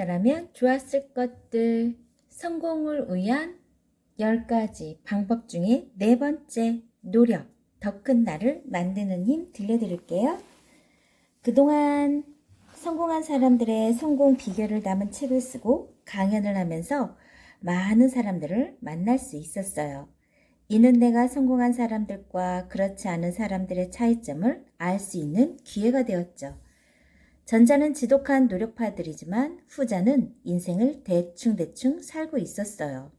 알았더라면 좋았을 것들. 성공을 위한 10가지 방법 중에 네 번째, 노력, 더 큰 나를 만드는 힘 들려드릴게요. 그동안 성공한 사람들의 성공 비결을 담은 책을 쓰고 강연을 하면서 많은 사람들을 만날 수 있었어요. 이는 내가 성공한 사람들과 그렇지 않은 사람들의 차이점을 알 수 있는 기회가 되었죠. 전자는 지독한 노력파들이지만 후자는 인생을 대충대충 살고 있었어요.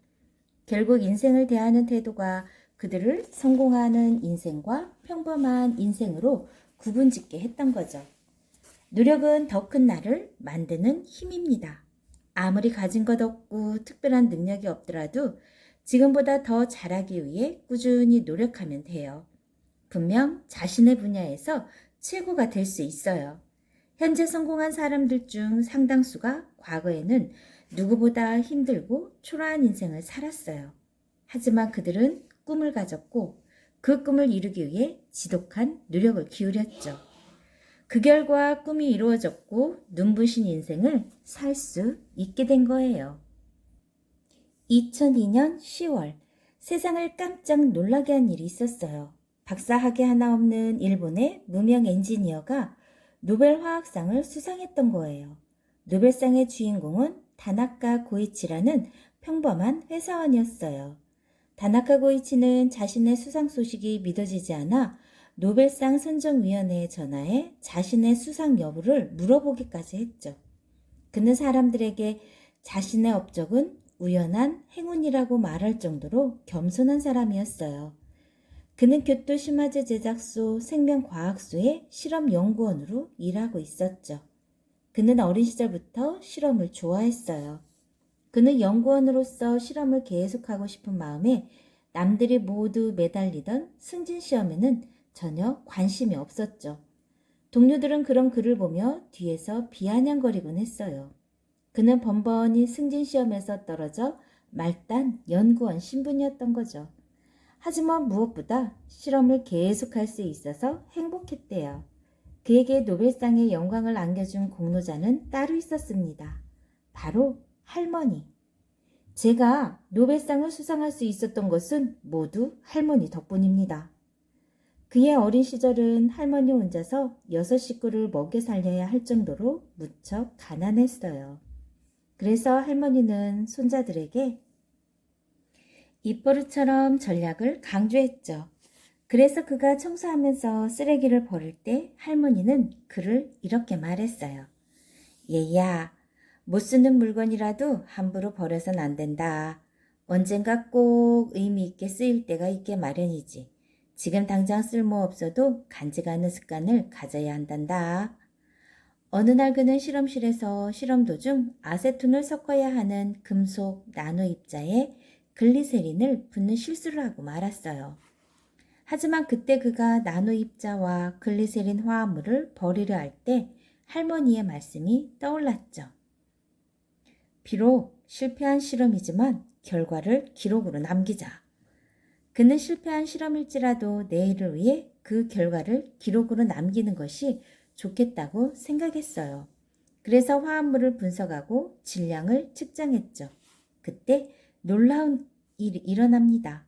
결국 인생을 대하는 태도가 그들을 성공하는 인생과 평범한 인생으로 구분짓게 했던 거죠. 노력은 더 큰 나를 만드는 힘입니다. 아무리 가진 것 없고 특별한 능력이 없더라도 지금보다 더 잘하기 위해 꾸준히 노력하면 돼요. 분명 자신의 분야에서 최고가 될 수 있어요. 현재 성공한 사람들 중 상당수가 과거에는 누구보다 힘들고 초라한 인생을 살았어요. 하지만 그들은 꿈을 가졌고 그 꿈을 이루기 위해 지독한 노력을 기울였죠. 그 결과 꿈이 이루어졌고 눈부신 인생을 살 수 있게 된 거예요. 2002년 10월 세상을 깜짝 놀라게 한 일이 있었어요. 박사학위 하나 없는 일본의 무명 엔지니어가 노벨 화학상을 수상했던 거예요. 노벨상의 주인공은 다나카 고이치라는 평범한 회사원이었어요. 다나카 고이치는 자신의 수상 소식이 믿어지지 않아 노벨상 선정위원회에 전화해 자신의 수상 여부를 물어보기까지 했죠. 그는 사람들에게 자신의 업적은 우연한 행운이라고 말할 정도로 겸손한 사람이었어요. 그는 교토 시마제 제작소 생명과학소의 실험연구원으로 일하고 있었죠. 그는 어린 시절부터 실험을 좋아했어요. 그는 연구원으로서 실험을 계속하고 싶은 마음에 남들이 모두 매달리던 승진시험에는 전혀 관심이 없었죠. 동료들은 그런 그를 보며 뒤에서 비아냥거리곤 했어요. 그는 번번이 승진시험에서 떨어져 말단 연구원 신분이었던 거죠. 하지만 무엇보다 실험을 계속할 수 있어서 행복했대요. 그에게 노벨상의 영광을 안겨준 공로자는 따로 있었습니다. 바로 할머니. 제가 노벨상을 수상할 수 있었던 것은 모두 할머니 덕분입니다. 그의 어린 시절은 할머니 혼자서 6식구를 먹여 살려야 할 정도로 무척 가난했어요. 그래서 할머니는 손자들에게 입버릇처럼 전략을 강조했죠. 그래서 그가 청소하면서 쓰레기를 버릴 때 할머니는 그를 이렇게 말했어요. 얘야, 못 쓰는 물건이라도 함부로 버려선 안 된다. 언젠가 꼭 의미 있게 쓰일 때가 있게 마련이지. 지금 당장 쓸모없어도 간직하는 습관을 가져야 한단다. 어느 날 그는 실험실에서 실험 도중 아세톤을 섞어야 하는 금속 나노 입자에 글리세린을 붓는 실수를 하고 말았어요. 하지만 그때 그가 나노 입자와 글리세린 화합물을 버리려 할 때 할머니의 말씀이 떠올랐죠. 비록 실패한 실험이지만 결과를 기록으로 남기자. 그는 실패한 실험일지라도 내일을 위해 그 결과를 기록으로 남기는 것이 좋겠다고 생각했어요. 그래서 화합물을 분석하고 질량을 측정했죠. 그때 놀라운 일이 일어납니다.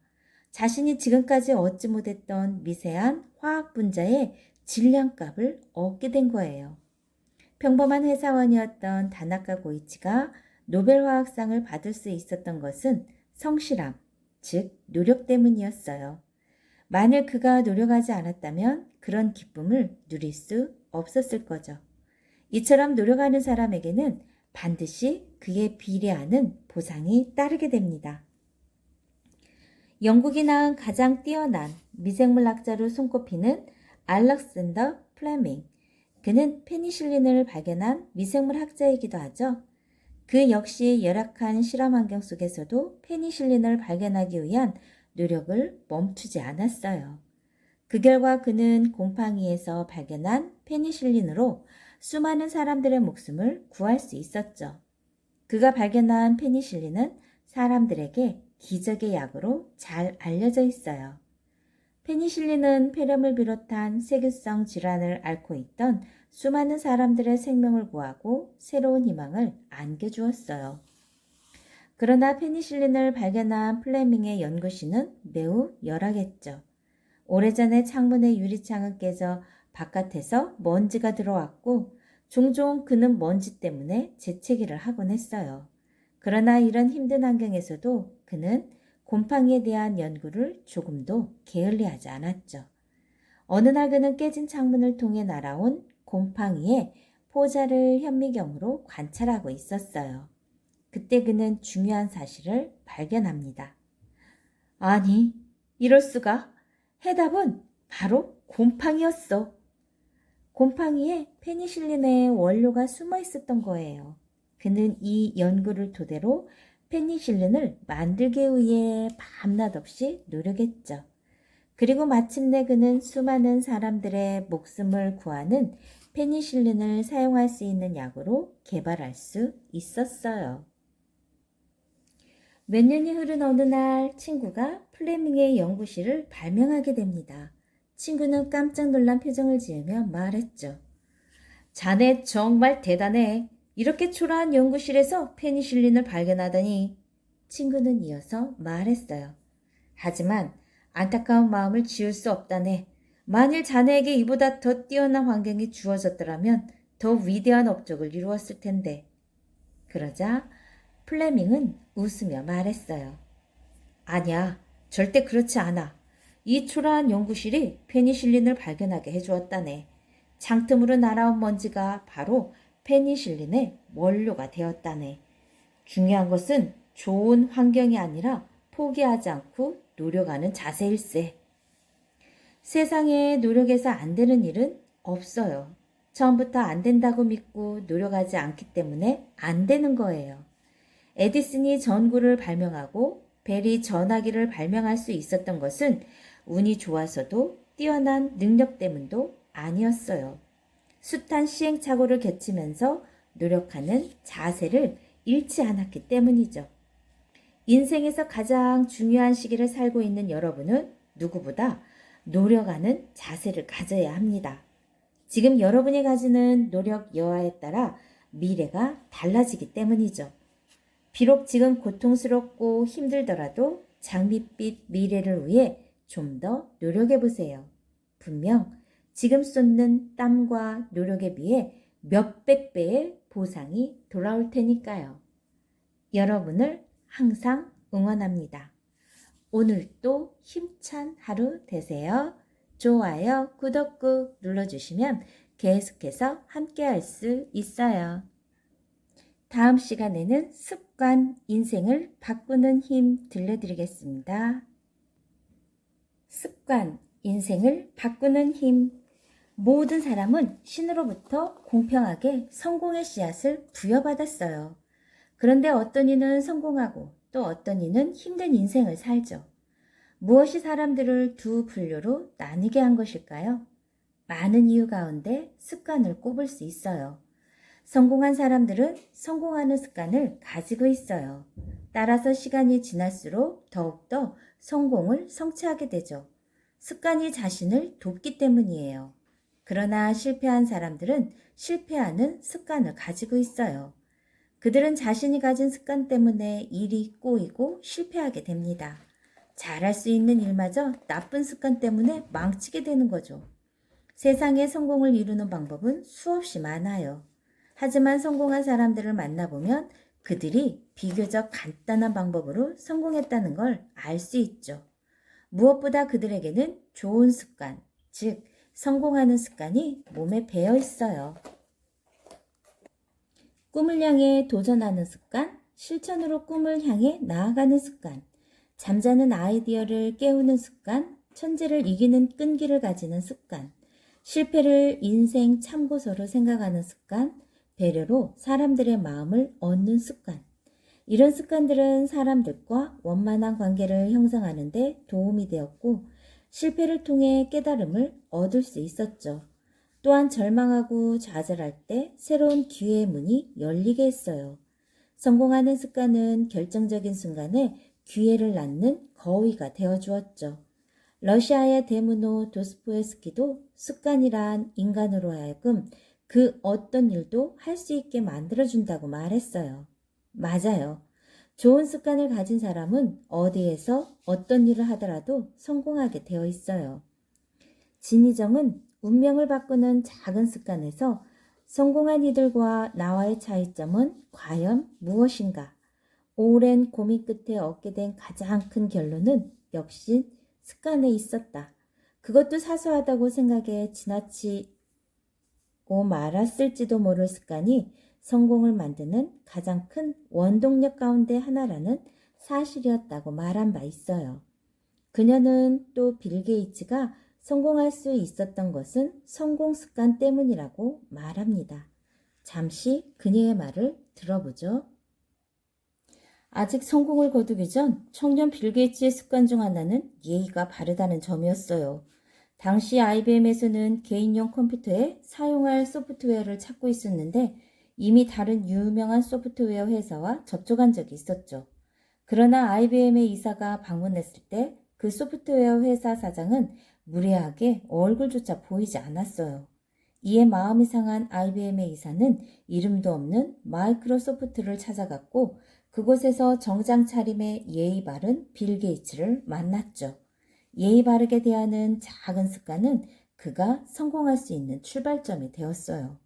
자신이 지금까지 얻지 못했던 미세한 화학 분자의 질량값을 얻게 된 거예요. 평범한 회사원이었던 다나카 고이치가 노벨 화학상을 받을 수 있었던 것은 성실함, 즉 노력 때문이었어요. 만일 그가 노력하지 않았다면 그런 기쁨을 누릴 수 없었을 거죠. 이처럼 노력하는 사람에게는 반드시 그에 비례하는 보상이 따르게 됩니다. 영국이 낳은 가장 뛰어난 미생물학자로 손꼽히는 알렉산더 플레밍. 그는 페니실린을 발견한 미생물학자이기도 하죠. 그 역시 열악한 실험 환경 속에서도 페니실린을 발견하기 위한 노력을 멈추지 않았어요. 그 결과 그는 곰팡이에서 발견한 페니실린으로 수많은 사람들의 목숨을 구할 수 있었죠. 그가 발견한 페니실린은 사람들에게 기적의 약으로 잘 알려져 있어요. 페니실린은 폐렴을 비롯한 세균성 질환을 앓고 있던 수많은 사람들의 생명을 구하고 새로운 희망을 안겨주었어요. 그러나 페니실린을 발견한 플레밍의 연구실은 매우 열악했죠. 오래전에 창문의 유리창은 깨져 바깥에서 먼지가 들어왔고 종종 그는 먼지 때문에 재채기를 하곤 했어요. 그러나 이런 힘든 환경에서도 그는 곰팡이에 대한 연구를 조금도 게을리하지 않았죠. 어느 날 그는 깨진 창문을 통해 날아온 곰팡이의 포자를 현미경으로 관찰하고 있었어요. 그때 그는 중요한 사실을 발견합니다. 아니, 이럴 수가. 해답은 바로 곰팡이였어. 곰팡이에 페니실린의 원료가 숨어 있었던 거예요. 그는 이 연구를 토대로 페니실린을 만들기 위해 밤낮 없이 노력했죠. 그리고 마침내 그는 수많은 사람들의 목숨을 구하는 페니실린을 사용할 수 있는 약으로 개발할 수 있었어요. 몇 년이 흐른 어느 날 친구가 플레밍의 연구실을 발명하게 됩니다. 친구는 깜짝 놀란 표정을 지으며 말했죠. 자네 정말 대단해. 이렇게 초라한 연구실에서 페니실린을 발견하다니. 친구는 이어서 말했어요. 하지만 안타까운 마음을 지울 수 없다네. 만일 자네에게 이보다 더 뛰어난 환경이 주어졌더라면 더 위대한 업적을 이루었을 텐데. 그러자 플레밍은 웃으며 말했어요. 아니야, 절대 그렇지 않아. 이 초라한 연구실이 페니실린을 발견하게 해주었다네. 창틈으로 날아온 먼지가 바로 페니실린의 원료가 되었다네. 중요한 것은 좋은 환경이 아니라 포기하지 않고 노력하는 자세일세. 세상에 노력해서 안 되는 일은 없어요. 처음부터 안 된다고 믿고 노력하지 않기 때문에 안 되는 거예요. 에디슨이 전구를 발명하고 벨이 전화기를 발명할 수 있었던 것은 운이 좋아서도 뛰어난 능력 때문도 아니었어요. 숱한 시행착오를 겪으면서 노력하는 자세를 잃지 않았기 때문이죠. 인생에서 가장 중요한 시기를 살고 있는 여러분은 누구보다 노력하는 자세를 가져야 합니다. 지금 여러분이 가지는 노력 여하에 따라 미래가 달라지기 때문이죠. 비록 지금 고통스럽고 힘들더라도 장밋빛 미래를 위해 좀 더 노력해 보세요. 분명 지금 쏟는 땀과 노력에 비해 몇백 배의 보상이 돌아올 테니까요. 여러분을 항상 응원합니다. 오늘도 힘찬 하루 되세요. 좋아요, 구독 꾹 눌러주시면 계속해서 함께 할 수 있어요. 다음 시간에는 습관, 인생을 바꾸는 힘 들려드리겠습니다. 습관, 인생을 바꾸는 힘. 모든 사람은 신으로부터 공평하게 성공의 씨앗을 부여받았어요. 그런데 어떤 이는 성공하고 또 어떤 이는 힘든 인생을 살죠. 무엇이 사람들을 두 분류로 나뉘게 한 것일까요? 많은 이유 가운데 습관을 꼽을 수 있어요. 성공한 사람들은 성공하는 습관을 가지고 있어요. 따라서 시간이 지날수록 더욱더 성공을 성취하게 되죠. 습관이 자신을 돕기 때문이에요. 그러나 실패한 사람들은 실패하는 습관을 가지고 있어요. 그들은 자신이 가진 습관 때문에 일이 꼬이고 실패하게 됩니다. 잘할 수 있는 일마저 나쁜 습관 때문에 망치게 되는 거죠. 세상에 성공을 이루는 방법은 수없이 많아요. 하지만 성공한 사람들을 만나보면 그들이 비교적 간단한 방법으로 성공했다는 걸 알 수 있죠. 무엇보다 그들에게는 좋은 습관, 즉 성공하는 습관이 몸에 배어 있어요. 꿈을 향해 도전하는 습관, 실천으로 꿈을 향해 나아가는 습관, 잠자는 아이디어를 깨우는 습관, 천재를 이기는 끈기를 가지는 습관, 실패를 인생 참고서로 생각하는 습관, 배려로 사람들의 마음을 얻는 습관. 이런 습관들은 사람들과 원만한 관계를 형성하는 데 도움이 되었고 실패를 통해 깨달음을 얻을 수 있었죠. 또한 절망하고 좌절할 때 새로운 기회의 문이 열리게 했어요. 성공하는 습관은 결정적인 순간에 기회를 낳는 거위가 되어주었죠. 러시아의 데무노 도스토옙스키도 습관이란 인간으로 하여금 그 어떤 일도 할 수 있게 만들어준다고 말했어요. 맞아요. 좋은 습관을 가진 사람은 어디에서 어떤 일을 하더라도 성공하게 되어 있어요. 진희정은 운명을 바꾸는 작은 습관에서 성공한 이들과 나와의 차이점은 과연 무엇인가? 오랜 고민 끝에 얻게 된 가장 큰 결론은 역시 습관에 있었다. 그것도 사소하다고 생각해 지나치고 말았을지도 모를 습관이 성공을 만드는 가장 큰 원동력 가운데 하나라는 사실이었다고 말한 바 있어요. 그녀는 또 빌 게이츠가 성공할 수 있었던 것은 성공 습관 때문이라고 말합니다. 잠시 그녀의 말을 들어보죠. 아직 성공을 거두기 전 청년 빌 게이츠의 습관 중 하나는 예의가 바르다는 점이었어요. 당시 IBM에서는 개인용 컴퓨터에 사용할 소프트웨어를 찾고 있었는데 이미 다른 유명한 소프트웨어 회사와 접촉한 적이 있었죠. 그러나 IBM의 이사가 방문했을 때 그 소프트웨어 회사 사장은 무례하게 얼굴조차 보이지 않았어요. 이에 마음이 상한 IBM의 이사는 이름도 없는 마이크로소프트를 찾아갔고 그곳에서 정장 차림의 예의 바른 빌 게이츠를 만났죠. 예의 바르게 대하는 작은 습관은 그가 성공할 수 있는 출발점이 되었어요.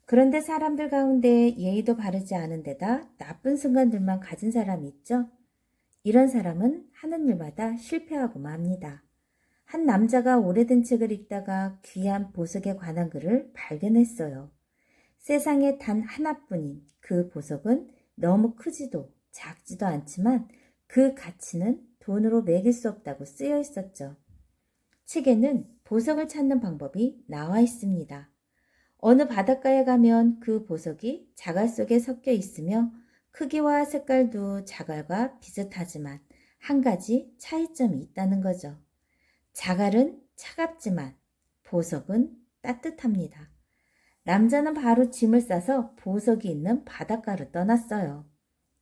그런데 사람들 가운데 예의도 바르지 않은 데다 나쁜 습관들만 가진 사람이 있죠. 이런 사람은 하는 일마다 실패하고 맙니다. 한 남자가 오래된 책을 읽다가 귀한 보석에 관한 글을 발견했어요. 세상에 단 하나뿐인 그 보석은 너무 크지도 작지도 않지만 그 가치는 돈으로 매길 수 없다고 쓰여 있었죠. 책에는 보석을 찾는 방법이 나와 있습니다. 어느 바닷가에 가면 그 보석이 자갈 속에 섞여 있으며 크기와 색깔도 자갈과 비슷하지만 한 가지 차이점이 있다는 거죠. 자갈은 차갑지만 보석은 따뜻합니다. 남자는 바로 짐을 싸서 보석이 있는 바닷가로 떠났어요.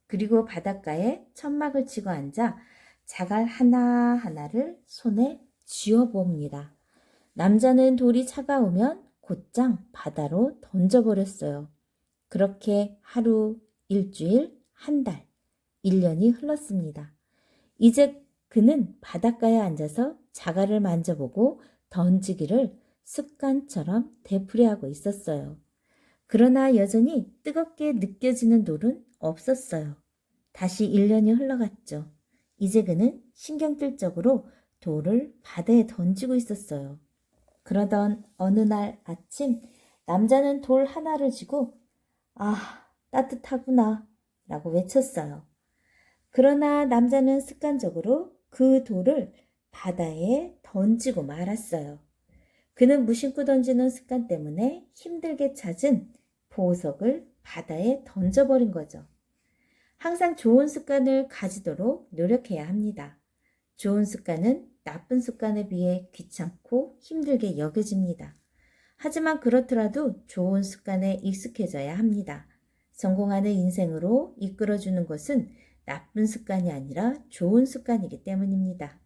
그리고 바닷가에 천막을 치고 앉아 자갈 하나하나를 손에 쥐어봅니다. 남자는 돌이 차가우면 곧장 바다로 던져버렸어요. 그렇게 하루, 일주일, 한 달, 1년이 흘렀습니다. 이제 그는 바닷가에 앉아서 자갈을 만져보고 던지기를 습관처럼 되풀이하고 있었어요. 그러나 여전히 뜨겁게 느껴지는 돌은 없었어요. 다시 1년이 흘러갔죠. 이제 그는 신경질적으로 돌을 바다에 던지고 있었어요. 그러던 어느 날 아침 남자는 돌 하나를 쥐고 아, 따뜻하구나 라고 외쳤어요. 그러나 남자는 습관적으로 그 돌을 바다에 던지고 말았어요. 그는 무심코 던지는 습관 때문에 힘들게 찾은 보석을 바다에 던져버린 거죠. 항상 좋은 습관을 가지도록 노력해야 합니다. 좋은 습관은 나쁜 습관에 비해 귀찮고 힘들게 여겨집니다. 하지만 그렇더라도 좋은 습관에 익숙해져야 합니다. 성공하는 인생으로 이끌어주는 것은 나쁜 습관이 아니라 좋은 습관이기 때문입니다.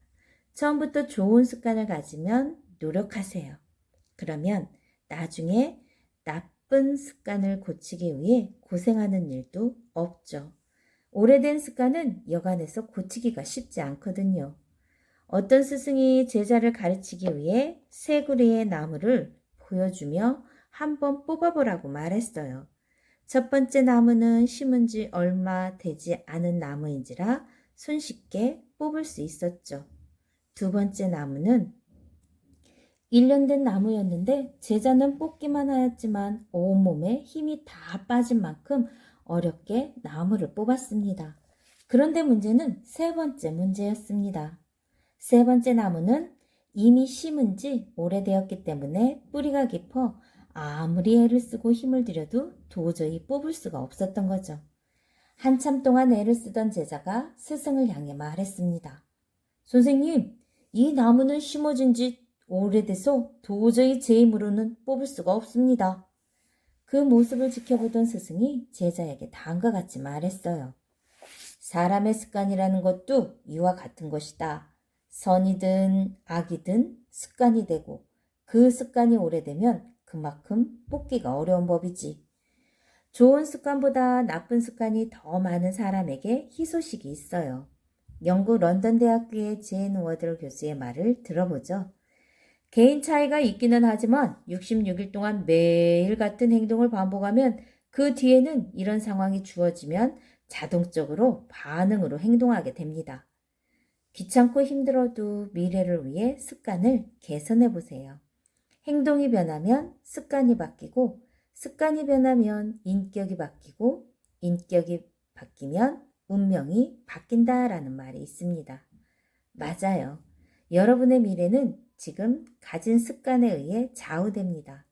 처음부터 좋은 습관을 가지면 노력하세요. 그러면 나중에 나쁜 습관을 고치기 위해 고생하는 일도 없죠. 오래된 습관은 여간해서 고치기가 쉽지 않거든요. 어떤 스승이 제자를 가르치기 위해 세 그루의 나무를 보여주며 한번 뽑아보라고 말했어요. 첫 번째 나무는 심은 지 얼마 되지 않은 나무인지라 손쉽게 뽑을 수 있었죠. 두 번째 나무는 1년 된 나무였는데 제자는 뽑기만 하였지만 온몸에 힘이 다 빠진 만큼 어렵게 나무를 뽑았습니다. 그런데 문제는 세 번째 문제였습니다. 세 번째 나무는 이미 심은 지 오래되었기 때문에 뿌리가 깊어 아무리 애를 쓰고 힘을 들여도 도저히 뽑을 수가 없었던 거죠. 한참 동안 애를 쓰던 제자가 스승을 향해 말했습니다. 선생님, 이 나무는 심어진 지 오래돼서 도저히 제 힘으로는 뽑을 수가 없습니다. 그 모습을 지켜보던 스승이 제자에게 다음과 같이 말했어요. 사람의 습관이라는 것도 이와 같은 것이다. 선이든 악이든 습관이 되고 그 습관이 오래되면 그만큼 뽑기가 어려운 법이지. 좋은 습관보다 나쁜 습관이 더 많은 사람에게 희소식이 있어요. 영국 런던 대학교의 제인 워들 교수의 말을 들어보죠. 개인 차이가 있기는 하지만 66일 동안 매일 같은 행동을 반복하면 그 뒤에는 이런 상황이 주어지면 자동적으로 반응으로 행동하게 됩니다. 귀찮고 힘들어도 미래를 위해 습관을 개선해 보세요. 행동이 변하면 습관이 바뀌고, 습관이 변하면 인격이 바뀌고, 인격이 바뀌면 운명이 바뀐다라는 말이 있습니다. 맞아요. 여러분의 미래는 지금 가진 습관에 의해 좌우됩니다.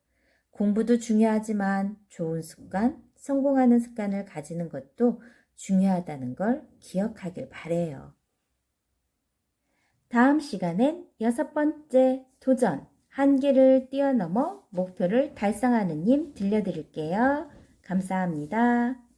공부도 중요하지만 좋은 습관, 성공하는 습관을 가지는 것도 중요하다는 걸 기억하길 바래요. 다음 시간엔 6번째 도전, 한계를 뛰어넘어 목표를 달성하는 님 들려드릴게요. 감사합니다.